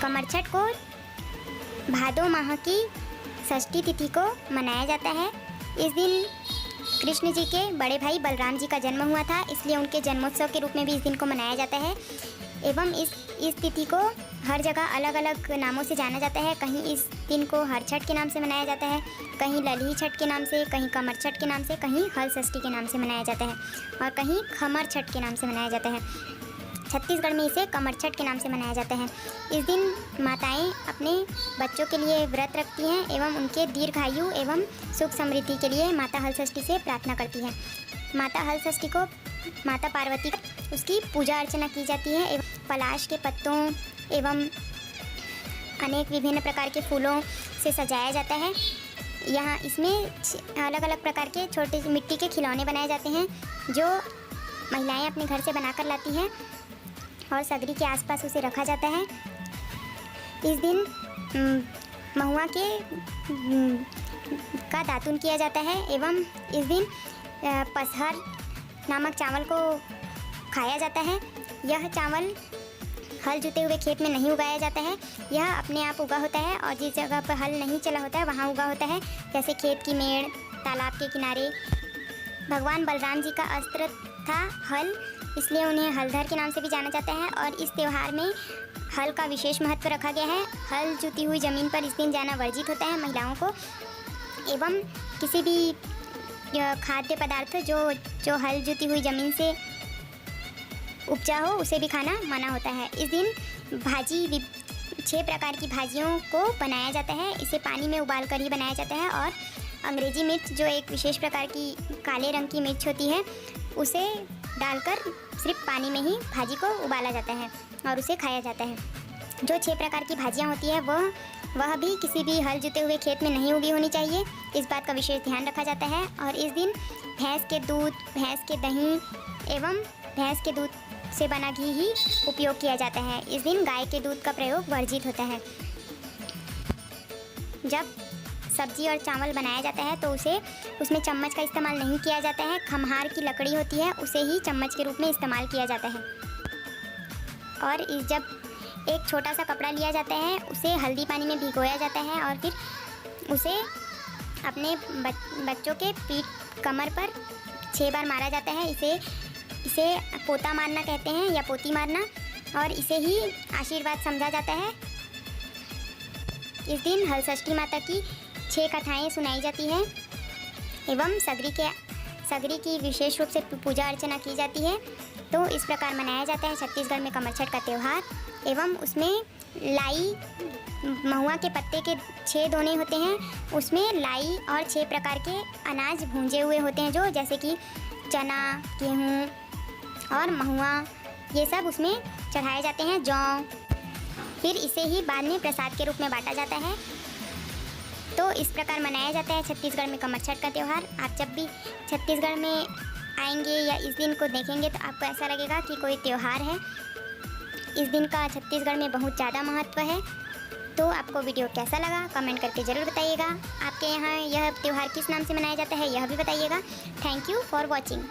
कमरछठ को भादो माह की षष्ठी तिथि को मनाया जाता है। इस दिन कृष्ण जी के बड़े भाई बलराम जी का जन्म हुआ था, इसलिए उनके जन्मोत्सव के रूप में भी इस दिन को मनाया जाता है। एवं इस तिथि को हर जगह अलग अलग नामों से जाना जाता है। कहीं इस दिन को हर छठ के नाम से मनाया जाता है, कहीं लली छठ के नाम से, कहीं कमर छठ के नाम से, कहीं हल षष्ठी के नाम से मनाया जाता है और कहीं खमर छठ के नाम से मनाया जाता है। छत्तीसगढ़ में इसे कमर छठ के नाम से मनाया जाता है। इस दिन माताएं अपने बच्चों के लिए व्रत रखती हैं एवं उनके दीर्घायु एवं सुख समृद्धि के लिए माता हल षष्ठी से प्रार्थना करती हैं। माता हल षष्ठी को माता पार्वती उसकी पूजा अर्चना की जाती है एवं पलाश के पत्तों एवं अनेक विभिन्न प्रकार के फूलों से सजाया जाता है। यहाँ इसमें अलग अलग प्रकार के छोटे मिट्टी के खिलौने बनाए जाते हैं जो महिलाएं अपने घर से बनाकर लाती हैं और सगरी के आसपास उसे रखा जाता है। इस दिन महुआ के का दातुन किया जाता है एवं इस दिन पसहर नामक चावल को खाया जाता है। यह चावल हल जुते हुए खेत में नहीं उगाया जाता है, यह अपने आप उगा होता है और जिस जगह पर हल नहीं चला होता है वहाँ उगा होता है, जैसे खेत की मेड़, तालाब के किनारे। भगवान बलराम जी का अस्त्र था हल, इसलिए उन्हें हलधर के नाम से भी जाना जाता है और इस त्यौहार में हल का विशेष महत्व रखा गया है। हल जुती हुई ज़मीन पर इस दिन जाना वर्जित होता है महिलाओं को एवं किसी भी खाद्य पदार्थ जो हल जुती हुई ज़मीन से उपजा हो उसे भी खाना मना होता है। इस दिन भाजी 6 प्रकार की भाजियों को बनाया जाता है। इसे पानी में उबाल कर ही बनाया जाता है और अंग्रेजी मिर्च जो एक विशेष प्रकार की काले रंग की मिर्च होती है उसे डालकर सिर्फ पानी में ही भाजी को उबाला जाता है और उसे खाया जाता है। जो 6 प्रकार की भाजियाँ होती है वह भी किसी भी हल जुते हुए खेत में नहीं उगी होनी चाहिए, इस बात का विशेष ध्यान रखा जाता है। और इस दिन भैंस के दूध, भैंस के दही एवं भैंस के दूध से बना घी ही उपयोग किया जाता है। इस दिन गाय के दूध का प्रयोग वर्जित होता है। जब सब्जी और चावल बनाया जाता है तो उसमें चम्मच का इस्तेमाल नहीं किया जाता है। खम्हार की लकड़ी होती है उसे ही चम्मच के रूप में इस्तेमाल किया जाता है। और जब एक छोटा सा कपड़ा लिया जाता है उसे हल्दी पानी में भिगोया जाता है और फिर उसे अपने बच्चों के पीठ कमर पर 6 बार मारा जाता है। इसे पोता मारना कहते हैं या पोती मारना, और इसे ही आशीर्वाद समझा जाता है। इस दिन हल षष्ठी माता की 6 कथाएं सुनाई जाती हैं एवं सगरी की विशेष रूप से पूजा अर्चना की जाती है। तो इस प्रकार मनाया जाता है छत्तीसगढ़ में कमर छठ का त्यौहार। एवं उसमें लाई महुआ के पत्ते के 6 दोने होते हैं, उसमें लाई और 6 प्रकार के अनाज भूंजे हुए होते हैं, जो जैसे कि चना, गेहूँ और महुआ, ये सब उसमें चढ़ाए जाते हैं, जौ। फिर इसे ही बाद में प्रसाद के रूप में बांटा जाता है। तो इस प्रकार मनाया जाता है छत्तीसगढ़ में कमर छठ का त्यौहार। आप जब भी छत्तीसगढ़ में आएंगे या इस दिन को देखेंगे तो आपको ऐसा लगेगा कि कोई त्यौहार है। इस दिन का छत्तीसगढ़ में बहुत ज़्यादा महत्व है। तो आपको वीडियो कैसा लगा कमेंट करके ज़रूर बताइएगा। आपके यहाँ यह त्यौहार किस नाम से मनाया जाता है यह भी बताइएगा। Thank you for watching.